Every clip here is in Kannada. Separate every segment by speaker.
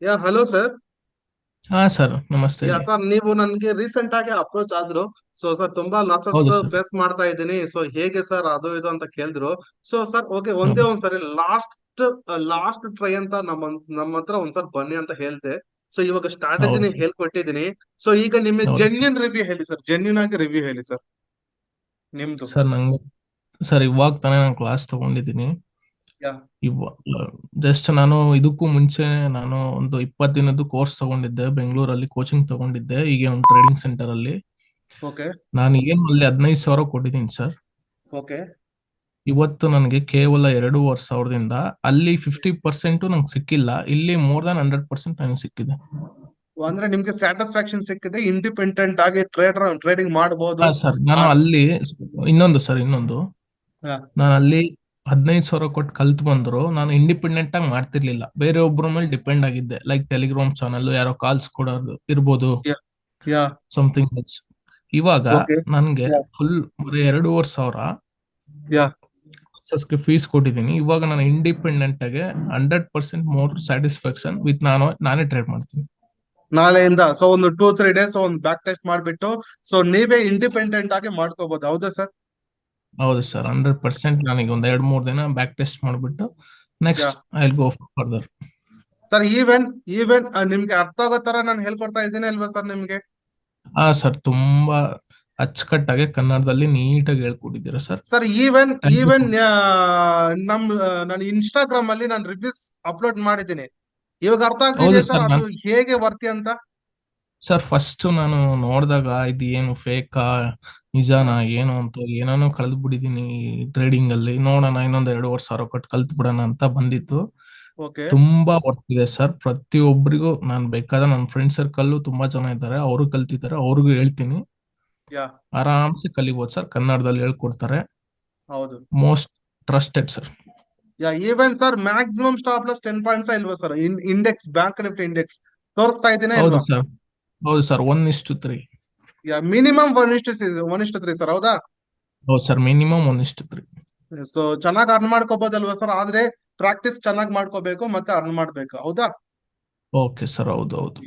Speaker 1: ಯಾ ಹಲೋ ಸರ್.
Speaker 2: ಹಾ ಸರ್, ನಮಸ್ತೆ ಹೇಳಿ.
Speaker 1: ಸರ್, ನೀವು ನನ್ಗೆ ರೀಸೆಂಟ್ ಆಗಿ ಅಪ್ರೋಚ್ ಆದ್ರು. ಸರ್, ತುಂಬಾ ಲಾಸಸ್
Speaker 2: ಹೌದು ಸರ್.
Speaker 1: ಫೇಸ್ ಮಾಡ್ತಾ ಇದ್ದೀನಿ. ಹೇಗೆ ಸರ್ ಅದು ಇದು ಅಂತ ಕೇಳಿದ್ರು. ಸರ್, ಓಕೆ, ಒಂದೇ
Speaker 2: ಹ್ಮ್.
Speaker 1: ಒಂದ್ಸರಿ ಲಾಸ್ಟ್ ಟ್ರೈ ಅಂತ ನಮ್ಮ ಹತ್ರ ಒಂದ್ಸರಿ ಬನ್ನಿ ಅಂತ ಹೇಳ್ದೆ. ಇವಾಗ
Speaker 2: ಹೌದು
Speaker 1: ಸ್ಟ್ರಾಟಜಿನ
Speaker 2: ಸರ್.
Speaker 1: ಹೇಳ್ಕೊಟ್ಟಿದ್ದೀನಿ. ಈಗ ನಿಮಗೆ
Speaker 2: ಹೌದು
Speaker 1: ಜೆನ್ಯೂನ್ ರಿವ್ಯೂ ಹೇಳಿ ಸರ್, ಜೆನ್ಯೂನ್ ಆಗಿ ರಿವ್ಯೂ ಹೇಳಿ ಸರ್ ನಿಮ್ದು.
Speaker 2: ಸರ್, ನಂಗೆ ಸರ್ ಇವಾಗ ತಾನೇ ನಾನು ಕ್ಲಾಸ್ ತಗೊಂಡಿದ್ದೀನಿ.
Speaker 1: ಯಾ
Speaker 2: ಇವಾಗ ಜಸ್ಟ್ ನಾನು ಇದಕ್ಕೂ ಮುಂಚೆ ನಾನು ಒಂದು 20 ದಿನದ್ದು ಕೋರ್ಸ್ ತಗೊಂಡಿದ್ದೆ, ಬೆಂಗಳೂರಲ್ಲಿ ಕೋಚಿಂಗ್ ತಗೊಂಡಿದ್ದೆ, ಈಗ ಒಂದು ಟ್ರೇಡಿಂಗ್ ಸೆಂಟರ್ ಅಲ್ಲಿ.
Speaker 1: ಓಕೆ.
Speaker 2: ನಾನು ಏನು ಅಲ್ಲಿ 15,000 ಕೊಟ್ಟಿದ್ದೀನಿ ಸರ್.
Speaker 1: ಓಕೆ.
Speaker 2: ಇವತ್ತು ನನಗೆ ಕೇವಲ 2,500ದಿಂದ ಅಲ್ಲಿ 50% ನಂಗೆ ಸಿಕ್ಕಿಲ್ಲ, ಇಲ್ಲಿ ಮೋರ್ ದನ್ 100% ನನಗೆ ಸಿಕ್ಕಿದೆ.
Speaker 1: ಅಂದ್ರೆ ನಿಮ್ಗೆ ಸ್ಯಾಟಿಸ್ಫ್ಯಾಕ್ಷನ್ ಸಿಕ್ಕಿದೆ, ಇಂಡಿಪೆಂಡೆಂಟ್ ಆಗಿ ಟ್ರೇಡಿಂಗ್ ಮಾಡಬಹುದು.
Speaker 2: ಹಾ ಸರ್, ನಾನು ಅಲ್ಲಿ ಇನ್ನೊಂದು
Speaker 1: ಹಾ.
Speaker 2: ನಾನು ಅಲ್ಲಿ 15,000 ಕೊಟ್ಟು ಕಲ್ತ್ ಬಂದ್ರು, ನಾನು ಇಂಡಿಪೆಂಡೆಂಟ್ ಆಗಿ ಮಾಡ್ತಿರ್ಲಿಲ್ಲ, ಬೇರೆ ಒಬ್ಬರ ಮೇಲೆ ಡಿಪೆಂಡ್ ಆಗಿದ್ದೆ. ಲೈಕ್ ಟೆಲಿಗ್ರಾಮ್ ಚಾನಲ್ ಯಾರೋ ಕಾಲ್ಸ್ ಕೊಡೋದು ಇರ್ಬೋದು,
Speaker 1: ಯಾ ಯಾ
Speaker 2: ಸಮಥಿಂಗ್ ಎಲ್ಸ್. ಇವಾಗ
Speaker 1: ಓಕೆ.
Speaker 2: ನನ್ಗೆ ಫುಲ್ ಬರೀ 2,500
Speaker 1: ಯಾ
Speaker 2: ಗೆ ಫೀಸ್ ಕೊಟ್ಟಿದ್ದೀನಿ. ಇವಾಗ ನಾನು ಇಂಡಿಪೆಂಡೆಂಟ್ ಆಗಿ 100% ಮೋರ್ ಸ್ಯಾಟಿಸ್ಫ್ಯಾಕ್ಷನ್ ವಿತ್ ನಾನೇ ಟ್ರೇಡ್ ಮಾಡ್ತೀನಿ.
Speaker 1: ನಾಳೆಯಿಂದ ಒಂದು 2-3 ಡೇಸ್ ಒಂದು ಬ್ಯಾಕ್ ಟೆಸ್ಟ್ ಮಾಡ್ಬಿಟ್ಟು ನೀವೇ ಇಂಡಿಪೆಂಡೆಂಟ್ ಆಗಿ ಮಾಡ್ಕೋಬಹುದು, ಹೌದಾ ಸರ್?
Speaker 2: ಹೌದು ಸರ್, 100% ನನಗೆ ಒಂದ್ 2-3 ದಿನ ಬ್ಯಾಕ್ ಟೆಸ್ಟ್ ಮಾಡ್ಬಿಟ್ಟು
Speaker 1: ಯಾ
Speaker 2: next I will go further.
Speaker 1: Sir, even even ನಿಮ್ಗೆ ಅರ್ಥ ಆಗೋ ತರ ನಾನು ಹೇಳ್ಕೊಡ್ತಾ ಇದ್ದೀನಿ ಅಲ್ವಾ ಸರ್ ನಿಮ್ಗೆ?
Speaker 2: ಹಾ ಸರ್, ತುಂಬಾ ಅಚ್ಚುಕಟ್ಟಾಗಿ ಕನ್ನಡದಲ್ಲಿ ನೀಟಾಗಿ ಹೇಳ್ಕೊಟ್ಟಿದ್ದೀರಾ sir.
Speaker 1: Sir, even
Speaker 2: thank you
Speaker 1: even
Speaker 2: for.
Speaker 1: ನಮ್ ನಾನು ಇನ್ಸ್ಟಾಗ್ರಾಮ್ ಅಲ್ಲಿ ನಾನು ರಿವ್ಯೂಸ್ ಅಪ್ಲೋಡ್ ಮಾಡಿದ್ದೀನಿ. ಇವಾಗ ಅರ್ಥ
Speaker 2: ಹೌದು
Speaker 1: ಆಗ್ತಿದೆ ಸರ್
Speaker 2: ಸರ್.
Speaker 1: ಅದು ಹೇಗೆ ವರ್ತಿ ಅಂತ?
Speaker 2: ಫಸ್ಟ್ ನಾನು ನೋಡಿದಾಗ ಇದು ಏನು ಫೇಕಾ
Speaker 1: ಹಾ.
Speaker 2: ನಿಜಾನಾ ಏನು ಅಂತ ಏನಾನೋ ಕಳೆದು ಬಿಟ್ಟಿದೀನಿ ಟ್ರೇಡಿಂಗ್ ಅಲ್ಲಿ. ನೋಡೋಣ, ಇನ್ನೊಂದ್ 2,500 ಕೊಟ್ಟು ಕಲ್ತ್ ಬಿಡೋಣ ಅಂತ ಬಂದಿತ್ತು.
Speaker 1: ಓಕೆ.
Speaker 2: ತುಂಬಾ ವರ್ಕ್ ಇದೆ ಸರ್. ಪ್ರತಿಯೊಬ್ಬರಿಗೂ ನಾನು ಬೇಕಾದ್ರೆ ನನ್ನ ಫ್ರೆಂಡ್ ಸರ್ಕಲ್ ತುಂಬಾ ಜನ ಇದ್ದಾರೆ, ಅವರು ಕಲ್ತಿದ್ದಾರೆ, ಅವ್ರಿಗೂ ಹೇಳ್ತೀನಿ.
Speaker 1: ಯಾ
Speaker 2: ಆರಾಮ್ಸೆ ಕಲಿಬಹುದು ಸರ್, ಕನ್ನಡದಲ್ಲಿ ಹೇಳ್ಕೊಡ್ತಾರೆ.
Speaker 1: ಹೌದು.
Speaker 2: Most trusted sir.
Speaker 1: Even sir, maximum stop loss 10 points ಇಲ್ವಾ sir? Index, bank Nifty index ತೋರಿಸ್ತಾ ಇದ್ದೀನಾ
Speaker 2: ಹೌದು
Speaker 1: ಇಲ್ವಾ?
Speaker 2: ಸರ್. ಹೌದು ಸರ್, 1:3.
Speaker 1: ಮಿನಿಮಮ್ 1:3 ಸರ್, ಹೌದಾ?
Speaker 2: ಹೌದು ಸರ್, ಮಿನಿಮಮ್ 1:3.
Speaker 1: ಚೆನ್ನಾಗಿ ಅರ್ನ್ ಮಾಡ್ಕೋಬಹುದಲ್ವಾ ಸರ್? ಆದ್ರೆ ಪ್ರಾಕ್ಟೀಸ್ ಚೆನ್ನಾಗಿ ಮಾಡ್ಕೋಬೇಕು ಮತ್ತೆ ಅರ್ನ್ ಮಾಡ್ಬೇಕು, ಹೌದಾ?
Speaker 2: ಓಕೆ ಸರ್, ಹೌದು ಹೌದು.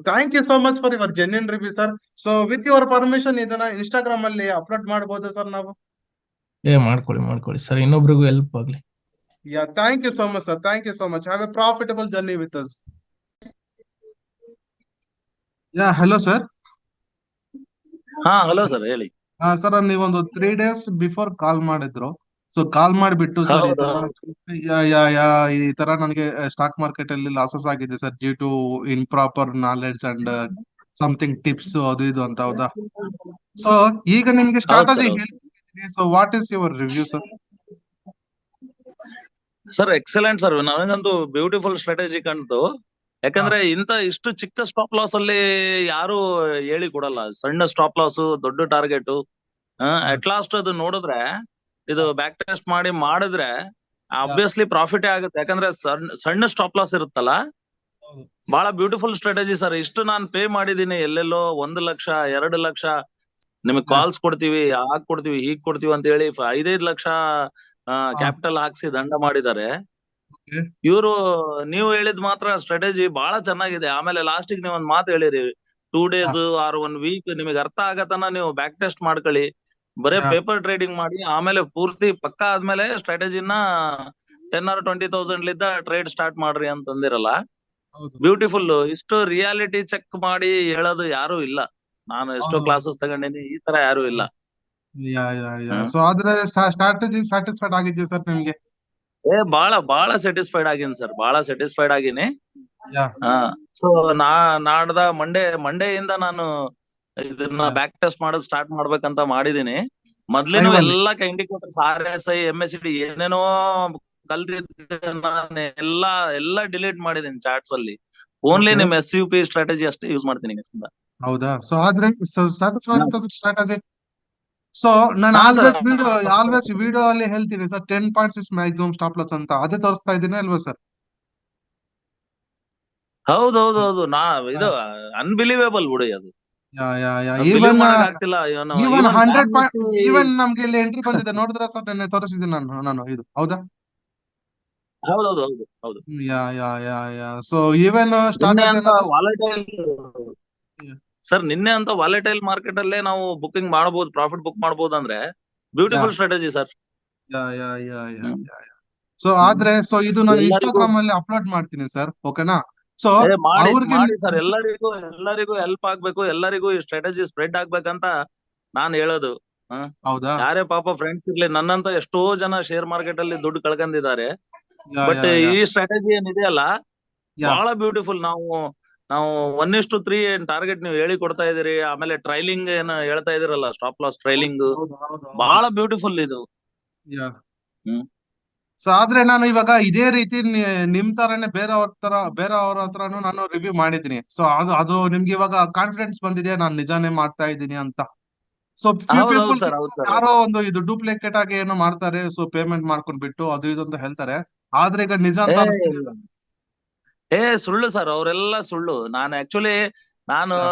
Speaker 1: Thank you so much for your genuine review sir. With your permission ಇದನ್ನ ಇನ್ಸ್ಟಾಗ್ರಾಮ್ ಅಲ್ಲಿ ಅಪ್ಲೋಡ್ ಮಾಡಬಹುದಾ ಸರ್ ನಾವು?
Speaker 2: ಮಾಡ್ಕೊಳ್ಳಿ ಮಾಡ್ಕೊಳ್ಳಿ ಸರ್, ಇನ್ನೊಬ್ರಿಗೂ ಹೆಲ್ಪ್ ಆಗ್ಲಿ.
Speaker 1: Thank you so much sir, thank you so much. Have a profitable journey with us. Hello sir.
Speaker 3: ಹಾ ಹಲೋ ಸರ್, ಹೇಳಿ.
Speaker 1: ಸರ್, ನೀವೊಂದು 3 ಡೇಸ್ ಬಿಫೋರ್ ಕಾಲ್ ಮಾಡಿದ್ರು. ಕಾಲ್ ಮಾಡಿಬಿಟ್ಟು ಸರ್, ಈ
Speaker 3: ಹೌದು
Speaker 1: ತರ
Speaker 3: ಹೌದು.
Speaker 1: ಯಾ ಯಾ ಯಾ ಈ ತರ ನನಗೆ ಸ್ಟಾಕ್ ಮಾರ್ಕೆಟ್ ಅಲ್ಲಿ ಲಾಸಸ್ ಆಗಿದೆ sir, due to improper knowledge and something tips ಅದು ಇದು ಅಂತ, ಹೌದಾ? ಸೊ ಈಗ ನಿಮ್ಗೆ
Speaker 3: ಹೌದು ಸರ್,
Speaker 1: ಸ್ಟ್ರಾಟಜಿ
Speaker 3: ಹೌದು.
Speaker 1: ಹೇಳ್ತೀನಿ. What is your review sir?
Speaker 3: Sir, excellent sir, ನನಗಂತೂ ಬ್ಯೂಟಿಫುಲ್ ಸ್ಟ್ರಾಟಜಿ ಕಾಣ್ತು. ಯಾಕಂದ್ರೆ ಇಷ್ಟು ಚಿಕ್ಕ ಸ್ಟಾಪ್ ಲಾಸ್ ಅಲ್ಲಿ ಯಾರು ಹೇಳಿ ಕೊಡಲ್ಲ. ಸಣ್ಣ ಸ್ಟಾಪ್ ಲಾಸ್, ದೊಡ್ಡ ಟಾರ್ಗೆಟ್. ಅಟ್ ಲಾಸ್ಟ್ ಅದು ನೋಡಿದ್ರೆ, ಇದು ಬ್ಯಾಕ್ ಟೆಸ್ಟ್ ಮಾಡಿದ್ರೆ ಆಬ್ವಿಯಸ್ಲಿ ಪ್ರಾಫಿಟೇ ಆಗುತ್ತೆ. ಯಾಕಂದ್ರೆ ಸಣ್ಣ ಸ್ಟಾಪ್ ಲಾಸ್ ಇರುತ್ತಲ್ಲ. ಬಹಳ ಬ್ಯೂಟಿಫುಲ್ ಸ್ಟ್ರಾಟಜಿ ಸರ್. ಇಷ್ಟು ನಾನು ಪೇ ಮಾಡಿದೀನಿ ಎಲ್ಲೆಲ್ಲೋ 1 ಲಕ್ಷ, 2 ಲಕ್ಷ. ನಿಮಗ್ ಕಾಲ್ಸ್ ಕೊಡ್ತೀವಿ, ಹಾಗ್ ಕೊಡ್ತೀವಿ, ಹೀಗ್ ಕೊಡ್ತೀವಿ ಅಂತ ಹೇಳಿ 5-5 ಲಕ್ಷ ಕ್ಯಾಪಿಟಲ್ ಹಾಕ್ಸಿ ದಂಡ ಮಾಡಿದ್ದಾರೆ ಇವರು. ನೀವು ಹೇಳಿದ್ ಮಾತ್ರ ಸ್ಟ್ರಾಟಜಿ ಬಹಳ ಚೆನ್ನಾಗಿದೆ. ಆಮೇಲೆ ಲಾಸ್ಟಿಗೆ ನೀವು ಒಂದ್ ಮಾತು ಹೇಳಿರಿ, 2 ಡೇಸ್ ಆರ್ 1 ವೀಕ್ ನಿಮಗೆ ಅರ್ಥ ಆಗತನ ನೀವು ಬ್ಯಾಕ್ ಟೆಸ್ಟ್ ಮಾಡ್ಕೊಳ್ಳಿ, ಬರೇ ಪೇಪರ್ ಟ್ರೇಡಿಂಗ್ ಮಾಡಿ, ಆಮೇಲೆ ಪೂರ್ತಿ ಪಕ್ಕಾ ಆದ್ಮೇಲೆ ಸ್ಟ್ರಾಟಜಿನ 10 or 20,000 ಲಿದ್ದ ಟ್ರೇಡ್ ಸ್ಟಾರ್ಟ್ ಮಾಡ್ರಿ ಅಂತಂದಿರಲ್ಲ. ಬ್ಯೂಟಿಫುಲ್. ಇಷ್ಟು ರಿಯಾಲಿಟಿ ಚೆಕ್ ಮಾಡಿ ಹೇಳೋದು ಯಾರು ಇಲ್ಲ. ನಾನು ಎಷ್ಟೋ ಕ್ಲಾಸಸ್ ತಗೊಂಡಿನಿ, ಈ ತರ ಯಾರು ಇಲ್ಲ. ಹ್ಮ್.
Speaker 1: ಆದ್ರೆ ಸ್ಟ್ರಾಟಜಿ ಸ್ಯಾಟಿಸ್ಫೈಡ್ ಆಗಿದ್ಯಾ ಸರ್ ನಿಮ್ಗೆ?
Speaker 3: ಬಹಳ ಬಹಳ ಸ್ಯಾಟಿಸ್ಫೈಡ್ ಆಗಿನಿ ಸರ್, ಬಹಳ ಸ್ಯಾಟಿಸ್ಫೈಡ್ ಆಗಿನಿ.
Speaker 1: ಯಾ
Speaker 3: ಹಾ. ಸೊ ನಾಡ್ದ ಮಂಡೆಯಿಂದ ನಾನು ಇದನ್ನ ಬ್ಯಾಕ್ ಟೆಸ್ಟ್ ಮಾಡೋದು ಸ್ಟಾರ್ಟ್ ಮಾಡ್ಬೇಕಂತ ಮಾಡಿದೀನಿ. ಮೊದ್ಲಿನ
Speaker 1: ಲೈವ್ ಅಲ್ಲಿ.
Speaker 3: ಎಲ್ಲಾ ಇಂಡಿಕೇಟರ್ಸ್, RSI, MACD ಏನೇನೋ ಕಲ್ತಿದ್ದೆ ನಾನು, ಎಲ್ಲಾ ಡಿಲೀಟ್ ಮಾಡಿದೀನಿ ಚಾರ್ಟ್ಸ್ ಅಲ್ಲಿ. Only
Speaker 1: okay.
Speaker 3: ನಿಮ್ SUP ಸ್ಟ್ರಾಟಜಿ ಅಷ್ಟೇ ಯೂಸ್ ಮಾಡ್ತೀನಿ next ಇಂದ.
Speaker 1: ಹೌದಾ? ಆದ್ರೆ ಸ್ಯಾಟಿಸ್ಫೈಡ್
Speaker 3: ಹಾ.
Speaker 1: ಅಂತ ಸ್ಟ್ರಾಟಜಿ. ಸೊ ನಾನು
Speaker 3: ಹಾ ಸರ್.
Speaker 1: ಆಲ್ವೇಸ್ ವಿಡಿಯೋ ಅಲ್ಲಿ ಹೇಳ್ತೀನಿ sir, 10 points is maximum stop loss ಅಂತ. ಅದೇ ತೋರಿಸ್ತಾ ಇದ್ದೀನಿ ಅಲ್ವಾ ಸರ್?
Speaker 3: ಹೌದೌದು. ಇದು ಅನ್ಬಿಲೀವೇಬಲ್ ಬಿಡಿ ಅದು. ಬಿಲೀವ್
Speaker 1: ಈವನ್
Speaker 3: ಮಾಡಕ್ ಆಗ್ತಿಲ್ಲ. ಇವನು
Speaker 1: ಈವನ್
Speaker 3: ಇವನ್
Speaker 1: 100 ಪಾಯಿಂಟ್,
Speaker 3: ಫ್ಯಾಮಿಲಿ.
Speaker 1: ಈವನ್ ನಮ್ಗೆ ಇಲ್ಲಿ ಎಂಟ್ರಿ ಬಂದಿದೆ ನೋಡಿದ್ರ ಸರ್? ನೆನ್ನೆ ತೋರಿಸಿದ್ದೀನಿ ನಾನು ಇದು, ಹೌದಾ?
Speaker 3: ಹೌದೌದು ಹೌದು ಹೌದು.
Speaker 1: ಸೊ ಈವನ್
Speaker 3: ನಿನ್ನೆ
Speaker 1: ಸ್ಟ್ರಾಟಜಿ
Speaker 3: ಅಂತ
Speaker 1: ಅನ್ನೋದು
Speaker 3: ವಾಲಟೈಲ್ ಸರ್, ನಿನ್ನೆ ಅಂತ ವಾಲಟೈಲ್ ಮಾರ್ಕೆಟ್ ಅಲ್ಲೇ ನಾವು ಬುಕಿಂಗ್ ಮಾಡಬಹುದು, ಪ್ರಾಫಿಟ್ ಬುಕ್ ಮಾಡಬಹುದು ಅಂದ್ರೆ
Speaker 1: ಯಾ
Speaker 3: ಬ್ಯೂಟಿಫುಲ್ ಸ್ಟ್ರಾಟಜಿ ಸರ್.
Speaker 1: ಯಾ ಯಾ ಯಾ ಯಾ
Speaker 3: ಹ್ಮ್
Speaker 1: ಯಾ ಸೊ
Speaker 3: ಹ್ಮ್.
Speaker 1: ಆದ್ರೆ ಇದು ನಾನು
Speaker 3: ಎಲ್ಲರಿಗೂ
Speaker 1: ಇನ್ಸ್ಟಾಗ್ರಾಮ್ ಅಲ್ಲಿ ಅಪ್ಲೋಡ್ ಮಾಡ್ತೀನಿ ಸರ್, ಓಕೆನಾ? ಸೊ
Speaker 3: ಮಾಡಿ
Speaker 1: ಅವ್ರಿಗೆ
Speaker 3: ಮಾಡಿ ಸರ್, ಎಲ್ಲರಿಗೂ ಹೆಲ್ಪ್ ಆಗ್ಬೇಕು, ಎಲ್ಲರಿಗೂ ಈ ಸ್ಟ್ರಾಟಜಿ ಸ್ಪ್ರೆಡ್ ಆಗ್ಬೇಕಂತ ನಾನ್ ಹೇಳೋದು. ಹ
Speaker 1: ಹೌದಾ?
Speaker 3: ಯಾರೇ ಪಾಪ ಫ್ರೆಂಡ್ಸ್ ಇರ್ಲಿ, ನನ್ನಂತ ಎಷ್ಟೋ ಜನ ಶೇರ್ ಮಾರ್ಕೆಟ್ ಅಲ್ಲಿ ದುಡ್ಡು ಕಳ್ಕೊಂಡಿದ್ದಾರೆ.
Speaker 1: ಯಾ
Speaker 3: ಬಟ್
Speaker 1: ಯಾ ಯಾ
Speaker 3: ಈ ಸ್ಟ್ರಾಟಜಿ ಏನಿದೆಯಲ್ಲ
Speaker 1: ಯಾ
Speaker 3: ಬಹಳ ಬ್ಯೂಟಿಫುಲ್. ನಾವು 1:3 ಏನ್ ಟಾರ್ಗೆಟ್ ನೀವು ಹೇಳಿ ಕೊಡ್ತಾ ಇದೀರಿ, ಆಮೇಲೆ ಟ್ರೈಲಿಂಗ್ ಏನ್ ಹೇಳ್ತಾ ಇದೀರಲ್ಲ, ಸ್ಟಾಪ್ ಲಾಸ್ ಟ್ರೈಲಿಂಗ್
Speaker 1: ಹೌದು ಹೌದು ಹೌದು
Speaker 3: ಬಹಳ ಬ್ಯೂಟಿಫುಲ್ ಇದು.
Speaker 1: ಯಾ
Speaker 3: ಹ್ಮ್
Speaker 1: ಸೊ ಆದ್ರೆ ನಾನು ಇವಾಗ ಇದೇ ರೀತಿ ನಿಮ್ ತರನೇ ಬೇರೆಯವ್ರ ಹತ್ರನು ನಾನು ರಿವ್ಯೂ ಮಾಡಿದ್ದೀನಿ. ಸೊ ಅದು ನಿಮ್ಗೆ ಇವಾಗ ಕಾನ್ಫಿಡೆನ್ಸ್ ಬಂದಿದೆ ನಾನು ನಿಜಾನೇ ಮಾಡ್ತಾ ಇದ್ದೀನಿ ಅಂತ. ಸೊ ಫ್ಯೂ
Speaker 3: ಹೌದೌದು
Speaker 1: ಪೀಪಲ್ಸ್
Speaker 3: ಸರ್, ಹೌದು ಸರ್.
Speaker 1: ಯಾರೋ ಇದು ಡೂಪ್ಲಿಕೇಟ್ ಆಗಿ ಏನೋ ಮಾಡ್ತಾರೆ, ಸೊ ಪೇಮೆಂಟ್ ಮಾಡ್ಕೊಂಡ್ಬಿಟ್ಟು ಅದು ಇದು ಅಂತ ಹೇಳ್ತಾರೆ. ಆದ್ರೆ ಈಗ ನಿಜ
Speaker 3: ಏ
Speaker 1: ಅಂತ ಅನಿಸ್ತಿದೆ ಸರ್.
Speaker 3: ಸುಳ್ಳು ಸರ್, ಅವರೆಲ್ಲ ಸುಳ್ಳು. ನಾನು
Speaker 1: ಯಾ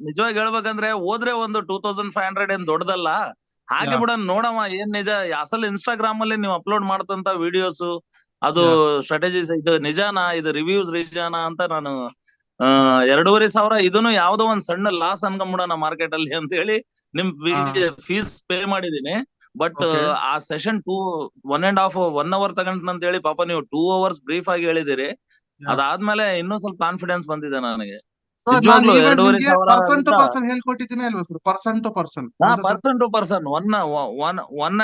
Speaker 3: ನಿಜವಾಗಿ ಹೇಳ್ಬೇಕಂದ್ರೆ ಹೋದ್ರೆ ಒಂದು 2500 ಏನ್ ದೊಡ್ಡದಲ್ಲ. ಹಾಗೆ
Speaker 1: ಯಾ
Speaker 3: ಬಿಡೋಣ, ನೋಡವ ಏನ್ ನಿಜ. ಅಸಲ್ ಇನ್ಸ್ಟಾಗ್ರಾಮ್ ಅಲ್ಲಿ ನೀವು ಅಪ್ಲೋಡ್ ಮಾಡ್ತಂತ ವಿಡಿಯೋಸ್, ಅದು
Speaker 1: ಯಾ
Speaker 3: ಸ್ಟ್ರಾಟಜೀಸ್ ಇದು ನಿಜಾನಾ, ಇದು ರಿವ್ಯೂಸ್ ನಿಜಾನಾ ಅಂತ ನಾನು 2,500 ಇದನ್ನು ಯಾವ್ದೋ ಒಂದ್ ಸಣ್ಣ ಲಾಸ್ ಅನ್ಕೊಂಬಿಡೋಣ ಮಾರ್ಕೆಟ್ ಅಲ್ಲಿ ಅಂತ ಹೇಳಿ ನಿಮ್
Speaker 1: ಹಾ
Speaker 3: ಫೀಸ್ ಪೇ ಮಾಡಿದೀನಿ. ಬಟ್
Speaker 1: ಓಕೆ
Speaker 3: ಆ ಸೆಷನ್ 1 ಅವರ್ ತಗೊಂಡ್ ಹೇಳಿ ಪಾಪ ನೀವು 2 ಅವರ್ಸ್ ಬ್ರೀಫ್ ಆಗಿ ಹೇಳಿದಿರಿ.
Speaker 1: ಯಾ
Speaker 3: ಅದಾದ್ಮೇಲೆ ಇನ್ನೂ ಸ್ವಲ್ಪ ಕಾನ್ಫಿಡೆನ್ಸ್ ಬಂದಿದೆ ನನಗೆ.
Speaker 1: ಸರ್ ನಾನು
Speaker 3: ನಿಜವಾಗ್ಲೂ
Speaker 1: ಈವನ್ ನಿಮ್ಗೆ
Speaker 3: 2,500
Speaker 1: ಪರ್ಸನ್ ಟು ಪರ್ಸನ್ ಹೇಳ್ಕೊಟ್ಟಿದ್ದೀನಿ ಅಲ್ವಾ ಸರ್? ಪರ್ಸನ್ ಟು ಪರ್ಸನ್,
Speaker 3: ಹಾ,
Speaker 1: ಹೌದಾ sir?
Speaker 3: Person to person one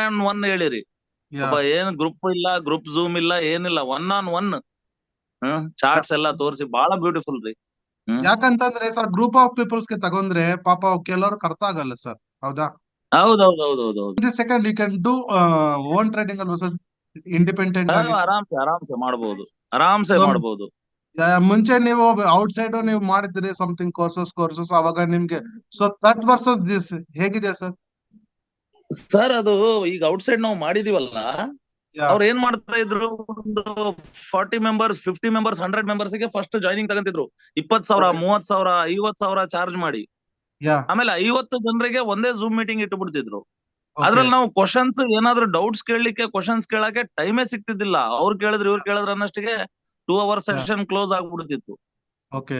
Speaker 3: on one ಹೇಳಿರಿ.
Speaker 1: ಯಾ
Speaker 3: ಒಬ್ಬ ಏನ್ ಗ್ರೂಪ್ ಇಲ್ಲ, ಗ್ರೂಪ್ ಝೂಮ್ ಇಲ್ಲ, ಏನಿಲ್ಲ, ಒನ್ ಆನ್ ಒನ್. ಚಾರ್ಟ್ಸ್ ಎಲ್ಲ ತೋರಿಸಿ ಬಹಳ ಬ್ಯೂಟಿಫುಲ್ ರೀ. ಹ್ಮ್
Speaker 1: ಯಾಕಂತಂದ್ರೆ ಸರ್, ಗ್ರೂಪ್ ಆಫ್ ಪೀಪಲ್ಸ್ ಗೆ ತಗೊಂಡ್ರೆ ಪಾಪ ಕೆಲವ್ರಿಗೆ ಅರ್ಥ ಆಗಲ್ಲ ಸರ್, ಹೌದಾ?
Speaker 3: ಹೌದೌದೌದೌದೌದು.
Speaker 1: ಇದು second you can do own trading ಅಲ್ವಾ ಸರ್, ಇಂಡಿಪೆಂಡೆಂಟ್ ಆಗಿ.
Speaker 3: ಆರಾಮ್ಸೆ ಮಾಡ್ಬೋದು, ಆರಾಮ್ಸೆ
Speaker 1: ಸೊ
Speaker 3: ಮಾಡ್ಬೋದು.
Speaker 1: ಮುಂಚೆ ನೀವು ಔಟ್ ಸೈಡ್ ನೀವು ಮಾಡಿದ್ರಿ ಸಮಥಿಂಗ್ ಕೋರ್ಸಸ್, ಅವಾಗ ನಿಮ್ಗೆ ಸೊ ದಟ್ ವರ್ಸಸ್ ದಿಸ್ ಹೇಗಿದೆ ಸರ್?
Speaker 3: ಸರ್, ಅದು ಈಗ ಔಟ್ಸೈಡ್ ನಾವು ಮಾಡಿದೀವಲ್ಲ,
Speaker 1: ಯಾ
Speaker 3: ಅವ್ರು ಏನ್ ಮಾಡ್ತಾ ಇದ್ರು, ಒಂದು 40 ಮೆಂಬರ್ಸ್, 50 ಮೆಂಬರ್ಸ್, 100 ಮೆಂಬರ್ಸ್ ಗೆ ಫಸ್ಟ್ ಜಾಯ್ನಿಂಗ್ ತಗೊಂತಿದ್ರು. 20,000,
Speaker 1: ಓಕೆ
Speaker 3: 30,000, 50,000 ಚಾರ್ಜ್ ಮಾಡಿ.
Speaker 1: ಯಾ
Speaker 3: ಆಮೇಲೆ 50 ಜನರಿಗೆ ಒಂದೇ ಝೂಮ್ ಮೀಟಿಂಗ್ ಇಟ್ಟು ಬಿಡ್ತಿದ್ರು.
Speaker 1: ಓಕೆ
Speaker 3: ಅದ್ರಲ್ಲಿ ನಾವು ಕ್ವಶನ್ಸ್ ಏನಾದ್ರು ಡೌಟ್ಸ್ ಕೇಳಲಿಕ್ಕೆ, ಕ್ವಶನ್ಸ್ ಕೇಳಕ್ಕೆ ಟೈಮೇ ಸಿಗ್ತಿದ್ದಿಲ್ಲ. ಅವ್ರು ಕೇಳಿದ್ರು ಇವ್ರು ಕೇಳಿದ್ರು ಅನ್ನಷ್ಟಿಗೆ 2 ಅವರ್
Speaker 1: ಯಾ
Speaker 3: ಸೆಷನ್ ಕ್ಲೋಸ್ ಆಗ್ಬಿಡ್ತಿತ್ತು.
Speaker 1: ಓಕೆ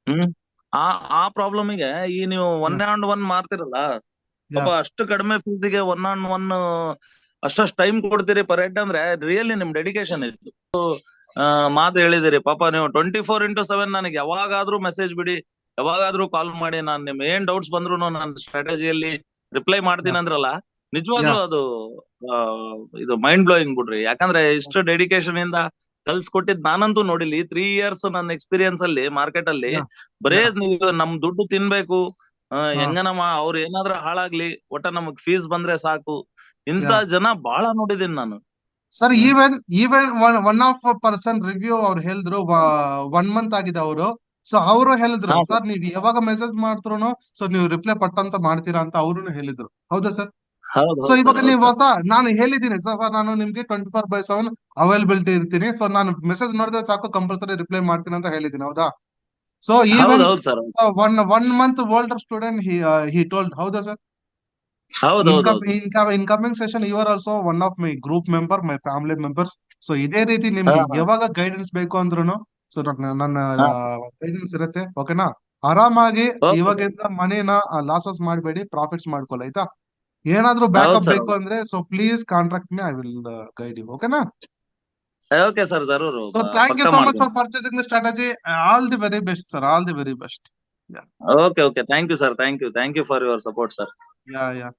Speaker 3: ಹ್ಮ್ ಆ ಆ ಪ್ರಾಬ್ಲಮಿಗೆ ಈ ನೀವು
Speaker 1: ಯಾ
Speaker 3: 1-on-1 ಮಾಡ್ತಿರಲ್ಲ,
Speaker 1: ಯಾ
Speaker 3: ಪಾಪ ಅಷ್ಟು ಕಡಿಮೆ ಫೀಸಿಗೆ 1-on-1 ಅಷ್ಟಷ್ಟು ಟೈಮ್ ಕೊಡ್ತೀರಿ ಪರ್ ಹೆಡ್ ಅಂದ್ರೆ ರಿಯಲಿ ನಿಮ್ ಡೆಡಿಕೇಶನ್ ಇತ್ತು. ಮಾತು ಹೇಳಿದಿರಿ ಪಾಪ, ನೀವು 24x7 ನನಗೆ ಯಾವಾಗಾದ್ರೂ ಮೆಸೇಜ್ ಬಿಡಿ, ಯಾವಾಗಾದ್ರೂ ಕಾಲ್ ಮಾಡಿ, ನಾನ್ ನಿಮ್ ಏನ್ ಡೌಟ್ಸ್ ಬಂದ್ರು ನನ್ನ ಸ್ಟ್ರಾಟಜಿಯಲ್ಲಿ ರಿಪ್ಲೈ
Speaker 1: ಯಾ
Speaker 3: ಮಾಡ್ತೀನಿ ಅಂದ್ರಲ್ಲ.
Speaker 1: ಯಾ
Speaker 3: ನಿಜವಾಗ್ಲೂ ಅದು ಆ, ಇದು ಮೈಂಡ್ ಬ್ಲೋಯಿಂಗ್ ಬಿಡ್ರಿ. ಯಾಕಂದ್ರೆ ಇಷ್ಟು ಡೆಡಿಕೇಶನ್ ಇಂದ ಕಲ್ಸ್ಕೊಟ್ಟಿದ್ ನಾನಂತೂ ನೋಡಿಲ್ಲ. ಈ 3 ಇಯರ್ಸ್ ನನ್ನ ಎಕ್ಸ್ಪೀರಿಯನ್ಸ್ ಅಲ್ಲಿ ಮಾರ್ಕೆಟ್ ಅಲ್ಲಿ
Speaker 1: ಯಾ
Speaker 3: ಬರೇ
Speaker 1: ಯಾ
Speaker 3: ನೀವು ನಮ್ ದುಡ್ಡು ತಿನ್ಬೇಕು,
Speaker 1: ಹಾ
Speaker 3: ಹೆಂಗನಮ್ಮ ಅವ್ರು ಏನಾದ್ರೂ ಹಾಳಾಗ್ಲಿ, ಒಟ್ಟ ನಮಗ್ ಫೀಸ್ ಬಂದ್ರೆ ಸಾಕು, ಇಂತ
Speaker 1: ಯಾ
Speaker 3: ಜನ ಬಹಳ ನೋಡಿದೀನಿ ನಾನು.
Speaker 1: Sir
Speaker 3: hmm
Speaker 1: even one of person review ಅವ್ರು ಹೇಳಿದ್ರು 1 ಮಂತ್ ಆಗಿದೆ ಅವರು. ಸೊ ಅವರು ಹೇಳಿದ್ರು
Speaker 3: ಹಾ
Speaker 1: ಸರ್,
Speaker 3: ಸರ್,
Speaker 1: ನೀವ್ ಯಾವಾಗ ಮೆಸೇಜ್ ಮಾಡ್ತ್ರು ಸೊ ನೀವು ರಿಪ್ಲೈ ಪಟ್ಟಂತ ಮಾಡ್ತೀರಾ ಅಂತ ಅವರು ಹೇಳಿದ್ರು, ಹೌದಾ ಸರ್?
Speaker 3: ಹೌದು
Speaker 1: ಸೊ
Speaker 3: ಹೌದು ಸರ್,
Speaker 1: ಇವಾಗ
Speaker 3: ಹೌದು
Speaker 1: ನೀವು
Speaker 3: ಸರ್.
Speaker 1: ನಾನು ಹೇಳಿದ್ದೀನಿ ಸರ್, ನಾನು ನಿಮ್ಗೆ 24/7 ಅವೈಲಬಿಲಿಟಿ ಇರ್ತೀನಿ. ಸೊ ನಾನು ಮೆಸೇಜ್ ನೋಡಿದ್ರೆ ಸಾಕು, ಕಂಪಲ್ಸರಿ ರಿಪ್ಲೈ ಮಾಡ್ತೀನಿ ಅಂತ ಹೇಳಿದ್ದೀನಿ, ಹೌದಾ? ಸೊ
Speaker 3: ಹೌದು
Speaker 1: ಈವನ್
Speaker 3: ಹೌದು sir,
Speaker 1: one month older student he told, ಹೌದಾ ಸರ್?
Speaker 3: ಹೌದು ಹೌದು ಹೌದು.
Speaker 1: In coming session you are also one of my group member, my family members. So ಇದೇ ರೀತಿ
Speaker 3: ಹಾ
Speaker 1: ನಿಮ್ಗೆ
Speaker 3: ಹಾ
Speaker 1: ಯಾವಾಗ ಗೈಡೆನ್ಸ್ ಬೇಕು ಅಂದ್ರೂ ಸೊ ನನ್ನ
Speaker 3: ಹಾ
Speaker 1: ಗೈಡೆನ್ಸ್ ಇರುತ್ತೆ, ಓಕೆನಾ? ಆರಾಮಾಗಿ
Speaker 3: ಓಕೆ.
Speaker 1: ಇವಾಗಿಂದ ಮನಿನ ಲಾಸಸ್ ಮಾಡಬೇಡಿ, ಪ್ರಾಫಿಟ್ಸ್ ಮಾಡ್ಕೊಳ್ಳಿ, ಆಯ್ತಾ? ಏನಾದ್ರೂ
Speaker 3: ಹೌದು
Speaker 1: ಬ್ಯಾಕಪ್
Speaker 3: ಸರ್,
Speaker 1: ಬೇಕು
Speaker 3: ಹೌದು.
Speaker 1: ಅಂದ್ರೆ so please contact me, I will guide you, ಓಕೆನಾ?
Speaker 3: ಓಕೆ ಸರ್, ಜರೂರು
Speaker 1: ಸೊ ಥ್ಯಾಂಕ್ ಯು
Speaker 3: ಪಕ್ಕ
Speaker 1: ಸೋ ಮಚ್
Speaker 3: ಮಾಡ್ತೀನಿ.
Speaker 1: For purchasing the strategy. All the very best sir, all the very best.
Speaker 3: Okay okay, thank you sir, thank you for your support sir.
Speaker 1: Yeah